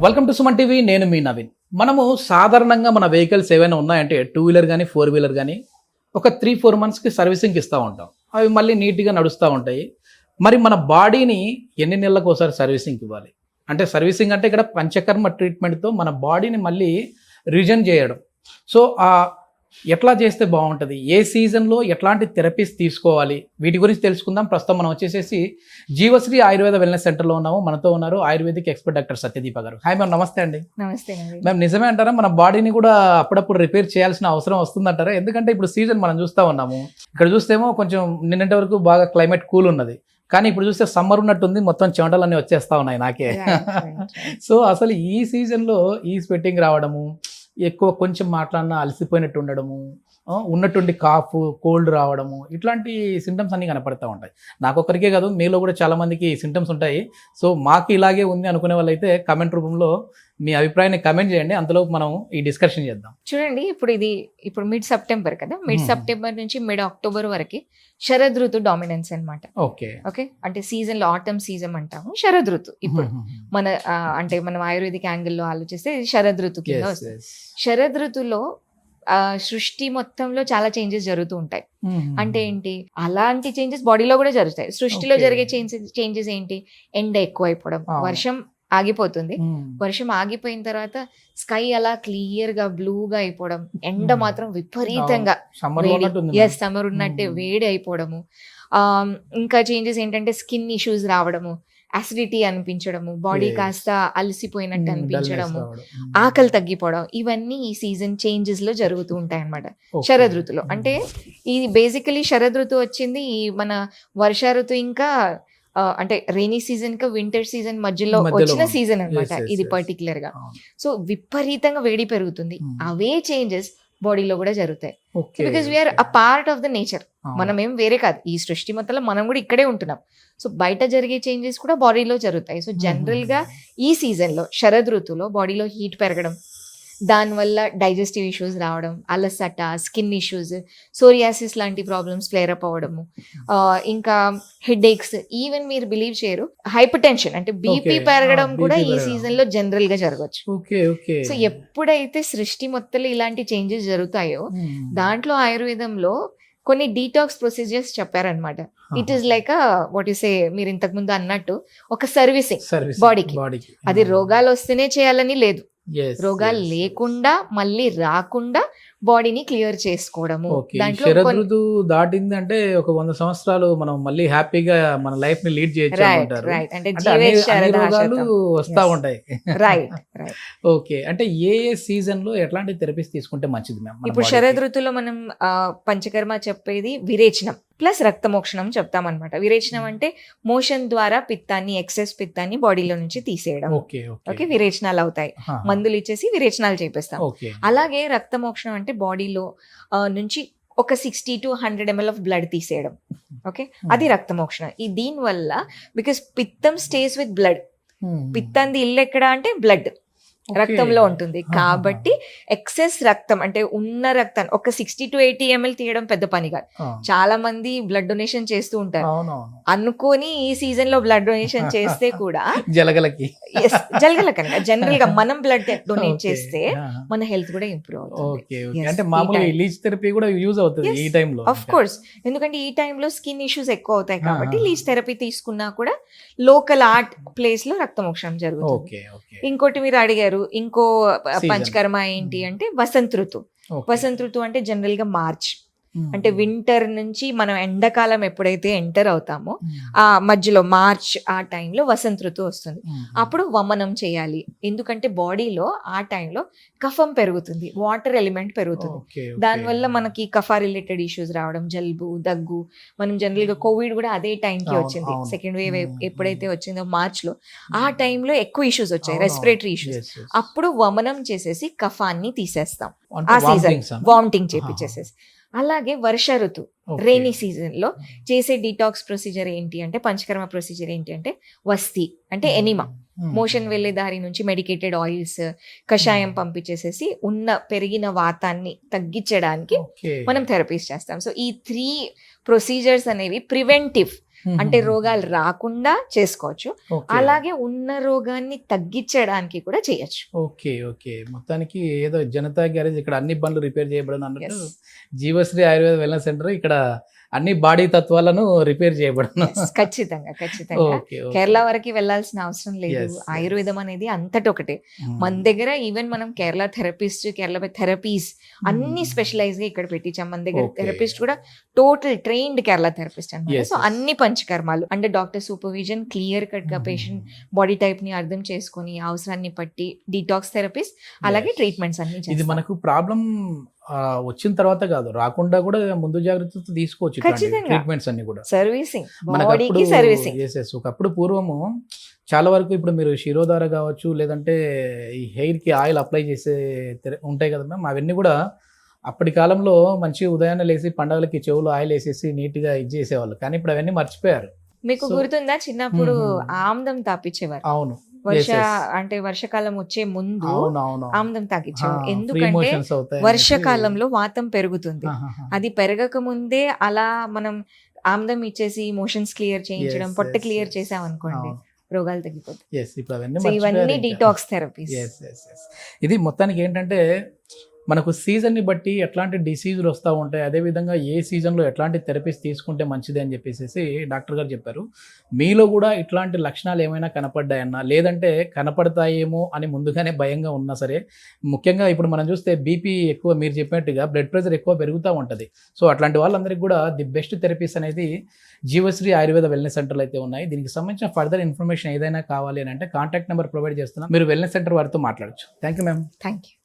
Welcome to Suman TV. నేను మీ నవీన్. మనము సాధారణంగా మన వెహికల్స్ ఏవైనా ఉన్నాయంటే 2 వీలర్ కానీ 4 వీలర్ కానీ ఒక 3-4 మంత్స్కి సర్వీసింగ్కి ఇస్తూ ఉంటాం. అవి మళ్ళీ నీట్గా నడుస్తూ ఉంటాయి. మరి మన బాడీని ఎన్ని నెలలకు ఒకసారి సర్వీసింగ్కి ఇవ్వాలి? అంటే సర్వీసింగ్ అంటే ఇక్కడ పంచకర్మ ట్రీట్మెంట్తో మన బాడీని మళ్ళీ రిజన్ చేయడం. సో ఎట్లా చేస్తే బాగుంటుంది, ఏ సీజన్లో ఎట్లాంటి థెరపీస్ తీసుకోవాలి, వీటి గురించి తెలుసుకుందాం. ప్రస్తుతం మనం వచ్చేసేసి జీవశ్రీ ఆయుర్వేద వెల్నెస్ సెంటర్లో ఉన్నాము. మనతో ఉన్నారు ఆయుర్వేదిక్ ఎక్స్పర్ట్ డాక్టర్ సత్యదీప గారు. హాయ్ మ్యామ్, నమస్తే అండి. నమస్తే మ్యామ్, నిజమే అంటారా మన బాడీని కూడా అప్పుడప్పుడు రిపేర్ చేయాల్సిన అవసరం వస్తుందంటారా? ఎందుకంటే ఇప్పుడు సీజన్ మనం చూస్తూ ఉన్నాము. ఇక్కడ చూస్తేమో కొంచెం నిన్నటి వరకు బాగా క్లైమేట్ కూల్ ఉన్నది, కానీ ఇప్పుడు చూస్తే సమ్మర్ ఉన్నట్టుంది, మొత్తం చెమటలన్నీ వచ్చేస్తా ఉన్నాయి నాకే. సో అసలు ఈ సీజన్లో ఈ స్వెట్టింగ్ రావడము, ఎక్కువ కొంచెం మాట్లాడినా అలసిపోయినట్టు ఉండడము, ఉన్నట్టుండి కాఫ్ కోల్డ్ రావడము, ఇట్లాంటి సింటమ్స్ అన్నీ కనపడతా ఉంటాయి. నాకొక్కరికే కాదు, మీలో కూడా చాలా మందికి సింటమ్స్ ఉంటాయి. సో మాకు ఇలాగే ఉంది అనుకునే వాళ్ళైతే కామెంట్ రూపంలో మీ అభిప్రాయాన్ని కమెంట్ చేయండి. అంతలోపు మనం ఈ డిస్కషన్ చేద్దాం. చూడండి, ఇప్పుడు మిడ్ సెప్టెంబర్ కదా, మిడ్ సెప్టెంబర్ నుంచి మిడ్ అక్టోబర్ వరకు శరద్ ఋతు డామినెన్స్ అనమాట. ఓకే, అంటే సీజన్ లో ఆటమ్ సీజన్ అంటాము, శరద్ ఋతు. ఇప్పుడు అంటే మనం ఆయుర్వేదిక్ యాంగిల్లో ఆలోచిస్తే ఇది శరద్ ఋతు కింద వస్తుంది. శరద్ ఋతులో సృష్టి మొత్తంలో చాలా చేంజెస్ జరుగుతూ ఉంటాయి. అంటే ఏంటి, అలాంటి చేంజెస్ బాడీలో కూడా జరుగుతాయి. సృష్టిలో జరిగే చేంజెస్ ఏంటి, ఎండ ఎక్కువ అయిపోవడం, వర్షం ఆగిపోతుంది. వర్షం ఆగిపోయిన తర్వాత స్కై అలా క్లియర్ గా బ్లూగా అయిపోవడం, ఎండ మాత్రం విపరీతంగా సమ్మర్ ఉన్నట్టే వేడి అయిపోవడము. ఇంకా చేంజెస్ ఏంటంటే స్కిన్ ఇష్యూస్ రావడము, అసిడిటీ అనిపించడము, బాడీ కాస్త అలసిపోయినట్టు అనిపించడము, ఆకలి తగ్గిపోవడం, ఇవన్నీ ఈ సీజన్ చేంజెస్ లో జరుగుతూ ఉంటాయి అన్నమాట శరద్ ఋతులో. అంటే ఇది బేసికలీ శరద్ ఋతు వచ్చింది ఈ మన వర్ష ఋతు ఇంకా అంటే రైనీ సీజన్ కా వింటర్ సీజన్ మధ్యలో వచ్చిన సీజన్ అన్నమాట ఇది పర్టికులర్ గా. సో విపరీతంగా వేడి పెరుగుతుంది, అవే చేంజెస్ బాడీలో కూడా జరుగుతాయి. Because we are a part of the nature. మనం ఏం వేరే కాదు, ఈ సృష్టి మొత్తంలో మనం కూడా ఇక్కడే ఉంటున్నాం. సో బయట జరిగే చేంజెస్ కూడా బాడీలో జరుగుతాయి. సో జనరల్ గా ఈ సీజన్ లో శరద్ ఋతులో బాడీలో హీట్ పెరగడం, దానివల్ల డైజెస్టివ్ ఇష్యూస్ రావడం, అలసట, స్కిన్ ఇష్యూస్, సోరియాసిస్ లాంటి ప్రాబ్లమ్స్ ఫ్లేర్ అప్ అవ్వడము, ఇంకా హెడేక్స్, ఈవెన్ మీరు బిలీవ్ చేయరు హైపర్ టెన్షన్ అంటే బీపీ పెరగడం కూడా ఈ సీజన్ లో జనరల్ గా జరగచ్చు. సో ఎప్పుడైతే సృష్టి మొత్తంలో ఇలాంటి చేంజెస్ జరుగుతాయో దాంట్లో ఆయుర్వేదంలో కొన్ని డీటాక్స్ ప్రొసీజర్స్ చెప్పారనమాట. It is like what you say, మీరు ఇంతకు ముందు అన్నట్టు ఒక సర్వీసింగ్ బాడీకి. అది రోగాలు వస్తేనే చేయాలని లేదు, రోగాలు లేకుండా మళ్ళీ రాకుండా బాడీని క్లియర్ చేసుకోవడము. దాంట్లో దాటింది అంటే ఒక 100 సంవత్సరాలు మనం మళ్ళీ హ్యాపీగా మన లైఫ్ ని లీడ్ చేయొచ్చు. అంటే వస్తా ఉంటాయి. రైట్. ఓకే, అంటే ఏ సీజన్ లో ఎట్లాంటి థెరపీస్ తీసుకుంటే మంచిది మ్యామ్? ఇప్పుడు శరద్ ఋతులో మనం పంచకర్మ చెప్పేది విరేచనం ప్లస్ రక్తమోక్షణం చెప్తామన్నమాట. విరేచనం అంటే మోషన్ ద్వారా పిత్తాన్ని, ఎక్సెస్ పిత్తాన్ని బాడీలో నుంచి తీసేయడం. ఓకే, విరేచనాలు అవుతాయి, మందులు ఇచ్చేసి విరేచనాలు చేపిస్తాం. అలాగే రక్తమోక్షణం అంటే బాడీలో నుంచి ఒక 60 to 100 ml ఆఫ్ బ్లడ్ తీసేయడం. ఓకే, అది రక్తమోక్షణం. దీని వల్ల బికాస్ పిత్తం స్టేస్ విత్ బ్లడ్, పిత్తంది ఇల్లు ఎక్కడ అంటే బ్లడ్ రక్తంలో ఉంటుంది. కాబట్టి ఎక్సెస్ రక్తం అంటే ఉన్న రక్తాన్ని ఒక 60 to 80 ml తీయడం పెద్ద పని కాదు. చాలా మంది బ్లడ్ డొనేషన్ చేస్తూ ఉంటారు అనుకోని ఈ సీజన్ లో బ్లడ్ డొనేషన్ చేస్తే కూడా జలగలకనక జనరల్ గా మనం బ్లడ్ డొనేట్ చేస్తే మన హెల్త్ కూడా ఇంప్రూవ్ అవుతుంది. ఆఫ్ కోర్స్, ఎందుకంటే ఈ టైంలో స్కిన్ ఇష్యూస్ ఎక్కువ అవుతాయి కాబట్టి లీచ్ థెరపీ తీసుకున్నా కూడా లోకల్ ఆర్ట్ ప్లేస్ లో రక్తమోక్షణం జరుగుతుంది. ఇంకోటి మీరు అడిగారు, ఇంకో పంచకర్మ ఏంటి అంటే వసంత ఋతు. వసంత ఋతు అంటే జనరల్ గా మార్చ్, అంటే వింటర్ నుంచి మనం ఎండాకాలం ఎప్పుడైతే ఎంటర్ అవుతామో ఆ మధ్యలో మార్చ్ ఆ టైంలో వసంత ఋతు వస్తుంది. అప్పుడు వమనం చేయాలి, ఎందుకంటే బాడీలో ఆ టైంలో కఫం పెరుగుతుంది, వాటర్ ఎలిమెంట్ పెరుగుతుంది. దానివల్ల మనకి కఫ రిలేటెడ్ ఇష్యూస్ రావడం, జలుబు, దగ్గు. మనం జనరల్ గా కోవిడ్ కూడా అదే టైంకి వచ్చింది, సెకండ్ వేవ్ ఎప్పుడైతే వచ్చిందో మార్చ్ లో, ఆ టైంలో ఎక్కువ ఇష్యూస్ వచ్చాయి, రెస్పిరేటరీ ఇష్యూస్. అప్పుడు వమనం చేసేసి కఫాన్ని తీసేస్తాం, ఆ సీజన్ వామిటింగ్ చేపించేసేసి. అలాగే వర్ష ఋతు రైనీ సీజన్ లో చేసే డీటాక్స్ ప్రొసీజర్ ఏంటి అంటే, పంచకర్మ ప్రొసీజర్ ఏంటి అంటే వస్తి అంటే ఎనిమా. మోషన్ వెళ్ళే దారి నుంచి మెడికేటెడ్ ఆయిల్స్, కషాయం పంపించేసేసి పెరిగిన వాతాన్ని తగ్గించడానికి మనం థెరపీస్ చేస్తాం. సో ఈ 3 ప్రొసీజర్స్ అనేవి ప్రివెంటివ్, అంటే రోగాలు రాకుండా చేసుకోవచ్చు, అలాగే ఉన్న రోగాన్ని తగ్గించడానికి కూడా చేయొచ్చు. ఓకే ఓకే, మొత్తానికి ఏదో జనతా గ్యారేజ్ ఇక్కడ అన్ని బండ్లు రిపేర్ చేయబడను అన్నట్టు, జీవశ్రీ ఆయుర్వేద వెల్నెస్ సెంటర్ ఇక్కడ అన్ని బాడీ తత్వాలను రిపేర్ చేయబడను. ఖచ్చితంగా ఖచ్చితంగా కేరళ వరకు వెళ్ళాల్సిన అవసరం లేదు. ఆయుర్వేదం అనేది అంతటి ఒకటే. మన దగ్గర ఈవెన్ మనం కేరళ థెరపిస్ట్, కేరళ థెరపీస్ అన్ని స్పెషలైజ్ గా ఇక్కడ పెట్టించాం. మన దగ్గర థెరపిస్ట్ కూడా టోటల్ ట్రైన్డ్ కేరళ థెరపిస్ట్ అన్నమాట. సో అన్ని పంచకర్మాలు అంటే డాక్టర్ సూపర్విజన్, క్లియర్ కట్ గా పేషెంట్ బాడీ టైప్ ని అర్థం చేసుకొని అవసరాన్ని బట్టి డీటాక్స్ థెరపీస్, అలాగే ట్రీట్మెంట్స్ అన్ని. ఇది మనకు ప్రాబ్లం వచ్చిన తర్వాత కాదు, రాకుండా కూడా ముందు జాగ్రత్తలు తీసుకోవచ్చు ట్రీట్మెంట్స్ అన్ని కూడా. సర్వీసింగ్, ఒకప్పుడు పూర్వము చాలా వరకు ఇప్పుడు మీరు శిరోధార కావచ్చు, లేదంటే ఈ హెయిర్ కి ఆయిల్ అప్లై చేసే ఉంటాయి కదా మ్యామ్, అవన్నీ కూడా అప్పటి కాలంలో మంచి ఉదయాన్నే లేసి పండగలకి చెవులు ఆయిల్ వేసేసి నీట్ గా ఇది చేసేవాళ్ళు. కానీ ఇప్పుడు అవన్నీ మర్చిపోయారు. మీకు గుర్తుందా చిన్నప్పుడు ఆమ్దం తాపించేవారు? అవును, వర్షాకాలం వచ్చే ముందు ఆమ్దం తాగించారు. ఎందుకంటే వర్షాకాలంలో వాతం పెరుగుతుంది. అది పెరగక ముందే అలా మనం ఆమ్దం ఇచ్చేసి మోషన్స్ క్లియర్ చేయించడం, పొట్ట క్లియర్ చేసాం అనుకోండి, రోగాలు తగ్గిపోతాయి. ఇవన్నీ డీటాక్స్ థెరపీస్. ఇది మొత్తానికి ఏంటంటే మనకు సీజన్ని బట్టి ఎట్లాంటి డిసీజులు వస్తూ ఉంటాయి, అదేవిధంగా ఏ సీజన్లో ఎట్లాంటి థెరపీస్ తీసుకుంటే మంచిది అని చెప్పేసి డాక్టర్ గారు చెప్పారు. మీలో కూడా ఇట్లాంటి లక్షణాలు ఏమైనా కనపడ్డాయన్నా, లేదంటే కనపడతాయేమో అని ముందుగానే భయంగా ఉన్నా సరే, ముఖ్యంగా ఇప్పుడు మనం చూస్తే బీపీ ఎక్కువ, మీరు చెప్పినట్టుగా బ్లడ్ ప్రెషర్ ఎక్కువ పెరుగుతూ ఉంటుంది. సో అట్లాంటి వాళ్ళందరికీ కూడా ది బెస్ట్ థెరపీస్ అనేది జీవశ్రీ ఆయుర్వేద వెల్నెస్ సెంటర్లు అయితే ఉన్నాయి. దీనికి సంబంధించిన ఫర్దర్ ఇన్ఫర్మేషన్ ఏదైనా కావాలి అని అంటే కాంటాక్ట్ నెంబర్ ప్రొవైడ్ చేస్తున్నాం, మీరు వెల్నెస్ సెంటర్ వారితో మాట్లాడచ్చు. Thank you ma'am. Thank you.